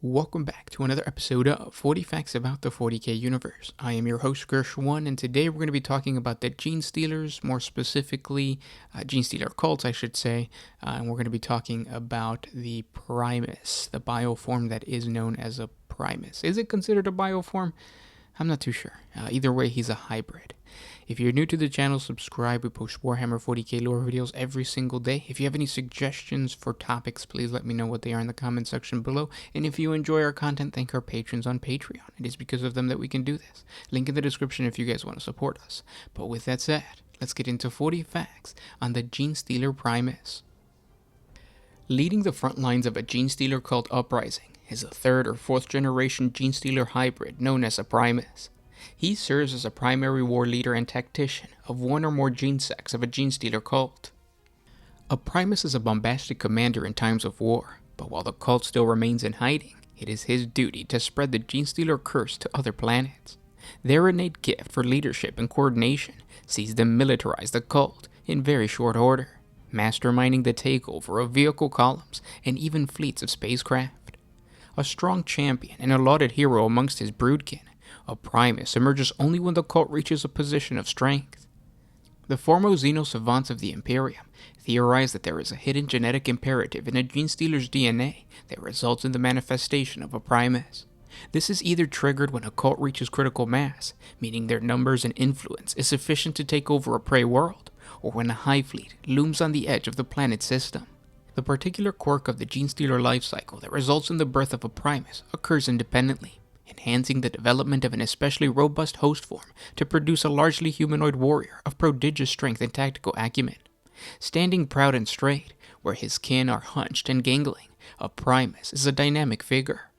Welcome back to another episode of 40 Facts About the 40K Universe. I am your host, Gersh1, and today we're going to be talking about the Genestealers, more specifically, Genestealer cults, I should say, and we're going to be talking about the Primus, the bioform that is known as a Primus. Is it considered a bioform? I'm not too sure. Either way, he's a hybrid. If you're new to the channel, subscribe. We post Warhammer 40K lore videos every single day. If you have any suggestions for topics, please let me know what they are in the comment section below. And if you enjoy our content, thank our patrons on Patreon. It is because of them that we can do this. Link in the description if you guys want to support us. But with that said, let's get into 40 facts on the Genestealer Primus. Leading the front lines of a Genestealer cult uprising is a third or fourth generation Genestealer hybrid known as a Primus. He serves as a primary war leader and tactician of one or more gene sects of a Genestealer cult. A Primus is a bombastic commander in times of war, but while the cult still remains in hiding, it is his duty to spread the Genestealer curse to other planets. Their innate gift for leadership and coordination sees them militarize the cult in very short order, masterminding the takeover of vehicle columns and even fleets of spacecraft. A strong champion and a lauded hero amongst his broodkin, a Primus emerges only when the cult reaches a position of strength. The foremost xeno-savants of the Imperium theorize that there is a hidden genetic imperative in a Genestealer's DNA that results in the manifestation of a Primus. This is either triggered when a cult reaches critical mass, meaning their numbers and influence is sufficient to take over a prey world, or when a hive fleet looms on the edge of the planet's system. The particular quirk of the Genestealer life cycle that results in the birth of a Primus occurs independently, enhancing the development of an especially robust host form to produce a largely humanoid warrior of prodigious strength and tactical acumen. Standing proud and straight, where his kin are hunched and gangling, a Primus is a dynamic figure.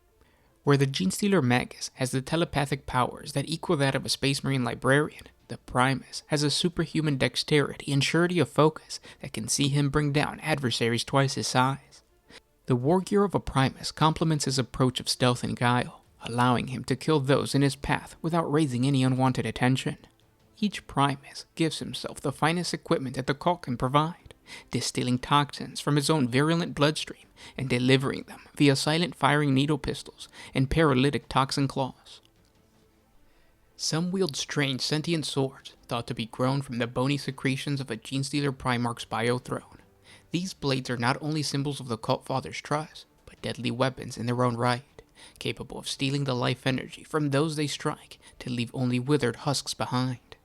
Where the Genestealer Magus has the telepathic powers that equal that of a Space Marine librarian, the Primus has a superhuman dexterity and surety of focus that can see him bring down adversaries twice his size. The war gear of a Primus complements his approach of stealth and guile, allowing him to kill those in his path without raising any unwanted attention. Each Primus gives himself the finest equipment that the cult can provide, distilling toxins from his own virulent bloodstream and delivering them via silent firing needle pistols and paralytic toxin claws. Some wield strange sentient swords thought to be grown from the bony secretions of a Genestealer Primarch's biothrone. These blades are not only symbols of the cult father's trust, but deadly weapons in their own right, capable of stealing the life energy from those they strike to leave only withered husks behind.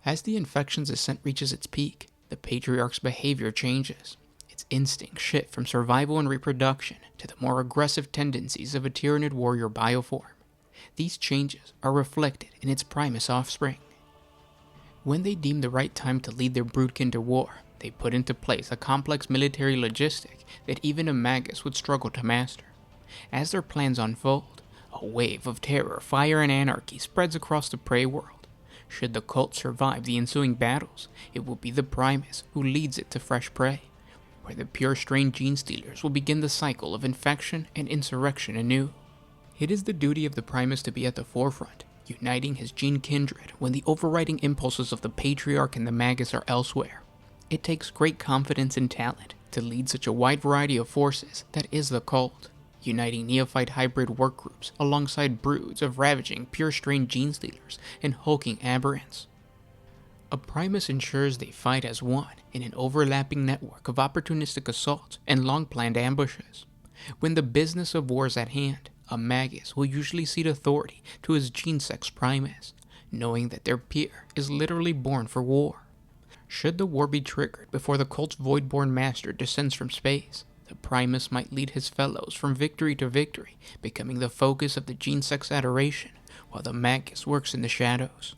As the infection's ascent reaches its peak, the Patriarch's behavior changes. Its instincts shift from survival and reproduction to the more aggressive tendencies of a Tyranid warrior bioform. These changes are reflected in its Primus offspring. When they deem the right time to lead their broodkin to war, they put into place a complex military logistic that even a Magus would struggle to master. As their plans unfold, a wave of terror, fire, and anarchy spreads across the prey world. Should the cult survive the ensuing battles, it will be the Primus who leads it to fresh prey, where the pure-strain Genestealers will begin the cycle of infection and insurrection anew. It is the duty of the Primus to be at the forefront, uniting his gene kindred when the overriding impulses of the Patriarch and the Magus are elsewhere. It takes great confidence and talent to lead such a wide variety of forces that is the cult, uniting neophyte hybrid workgroups alongside broods of ravaging pure-strain Genestealers and hulking aberrants. A Primus ensures they fight as one in an overlapping network of opportunistic assaults and long-planned ambushes. When the business of war is at hand, a Magus will usually cede authority to his gene-sex Primus, knowing that their peer is literally born for war. Should the war be triggered before the cult's void-born master descends from space, the Primus might lead his fellows from victory to victory, becoming the focus of the gene-sex adoration, while the Magus works in the shadows.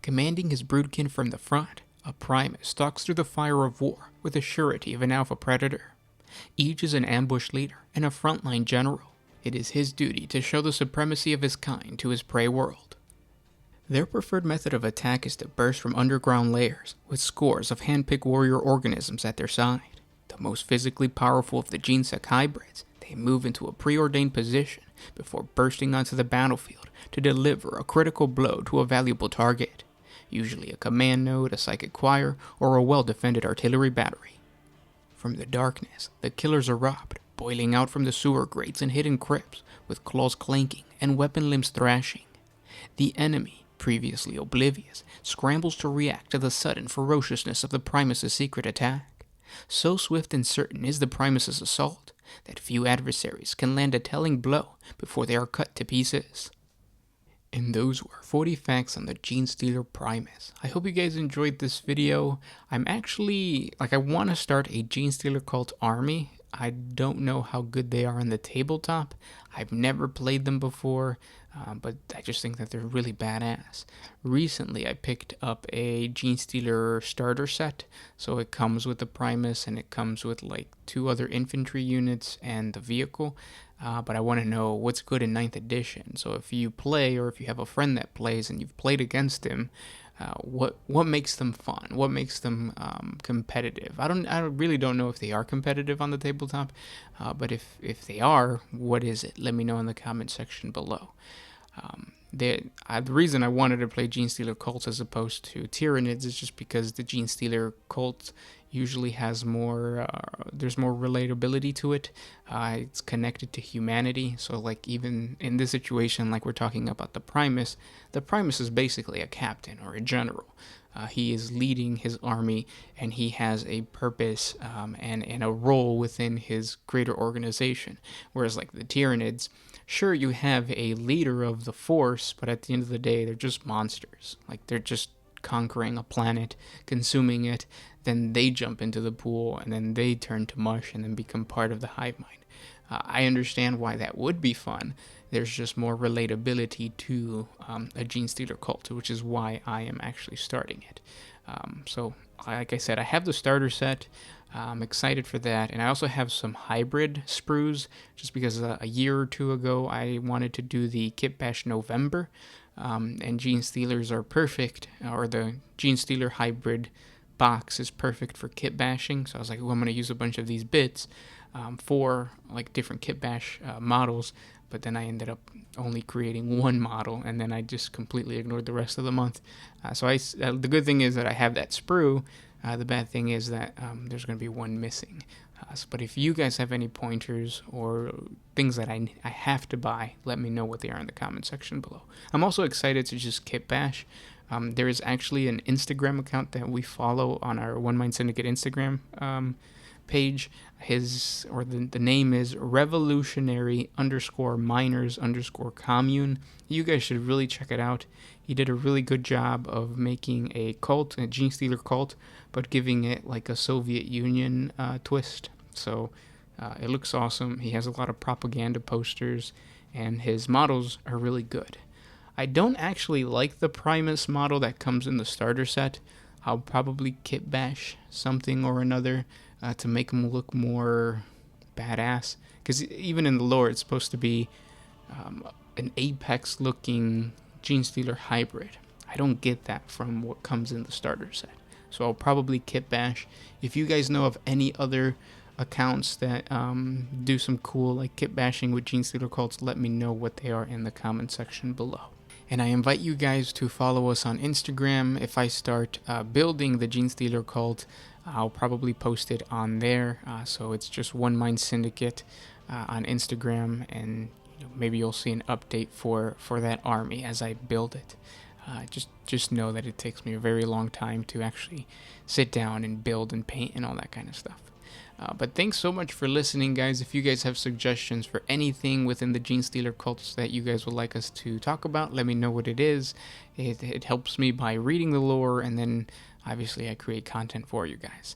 Commanding his broodkin from the front, a Primus stalks through the fire of war with the surety of an alpha predator. Each is an ambush leader and a frontline general. It is his duty to show the supremacy of his kind to his prey world. Their preferred method of attack is to burst from underground layers with scores of hand-picked warrior organisms at their side. The most physically powerful of the gene-sec hybrids, they move into a preordained position before bursting onto the battlefield to deliver a critical blow to a valuable target, usually a command node, a psychic choir, or a well-defended artillery battery. From the darkness, the killers erupt, boiling out from the sewer grates and hidden crypts, with claws clanking and weapon limbs thrashing. The enemy, previously oblivious, scrambles to react to the sudden ferociousness of the Primus' secret attack. So swift and certain is the Primus' assault that few adversaries can land a telling blow before they are cut to pieces. And those were 40 facts on the Genestealer Primus. I hope you guys enjoyed this video. I'm actually, I want to start a Genestealer cult army. I don't know how good they are on the tabletop. I've never played them before, but I just think that they're really badass. Recently, I picked up a Genestealer starter set. So it comes with the Primus, and it comes with like 2 other infantry units and the vehicle. But I want to know what's good in 9th edition. So if you play, or if you have a friend that plays and you've played against him, what makes them fun? What makes them competitive? I really don't know if they are competitive on the tabletop, but if they are, what is it? Let me know in the comment section below. The reason I wanted to play Genestealer cults as opposed to Tyranids is just because the Genestealer cult usually has more, there's more relatability to it. It's connected to humanity. So like even in this situation, like we're talking about the Primus is basically a captain or a general. He is leading his army, and he has a purpose and a role within his greater organization. Whereas like the Tyranids, sure, you have a leader of the force, but at the end of the day, they're just monsters. Like, they're just conquering a planet, consuming it, then they jump into the pool, and then they turn to mush and then become part of the hive mind. I understand why that would be fun. There's just more relatability to a Genestealer cult, which is why I am actually starting it. So, like I said, I have the starter set. I'm excited for that, and I also have some hybrid sprues, just because a year or 2 ago I wanted to do the Kit Bash November, and Genestealers are perfect, or the Genestealer hybrid box is perfect for kit bashing. So I was like, oh, I'm going to use a bunch of these bits for like different kit bash models, but then I ended up only creating 1 model, and then I just completely ignored the rest of the month. The good thing is that I have that sprue. The bad thing is that there's going to be 1 missing. But if you guys have any pointers or things that I have to buy, let me know what they are in the comment section below. I'm also excited to just kit bash. There is actually an Instagram account that we follow on our One Mind Syndicate Instagram page. The name is revolutionary_miners_commune. You guys should really check it out. He did a really good job of making a cult, a Genestealer cult, but giving it like a Soviet Union twist. So it looks awesome. He has a lot of propaganda posters, and his models are really good. I don't actually like the Primus model that comes in the starter set. I'll probably kit bash something or another to make him look more badass. Because even in the lore, it's supposed to be an Apex-looking Genestealer hybrid. I don't get that from what comes in the starter set. So I'll probably kit bash. If you guys know of any other accounts that do some cool like kit bashing with Genestealer cults, let me know what they are in the comment section below. And I invite you guys to follow us on Instagram. If I start building the Genestealer cult, I'll probably post it on there. So it's just One Mind Syndicate on Instagram, and maybe you'll see an update for that army as I build it. Just know that it takes me a very long time to actually sit down and build and paint and all that kind of stuff. But thanks so much for listening, guys. If you guys have suggestions for anything within the Genestealer cults that you guys would like us to talk about, let me know what it is. It helps me by reading the lore, and then obviously I create content for you guys.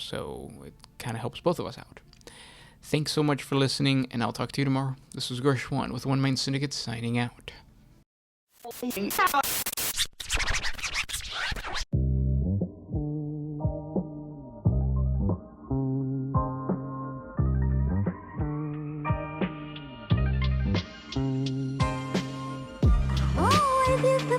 So it kind of helps both of us out. Thanks so much for listening, and I'll talk to you tomorrow. This was Gersh1 with One Mind Syndicate signing out. Oh, I did the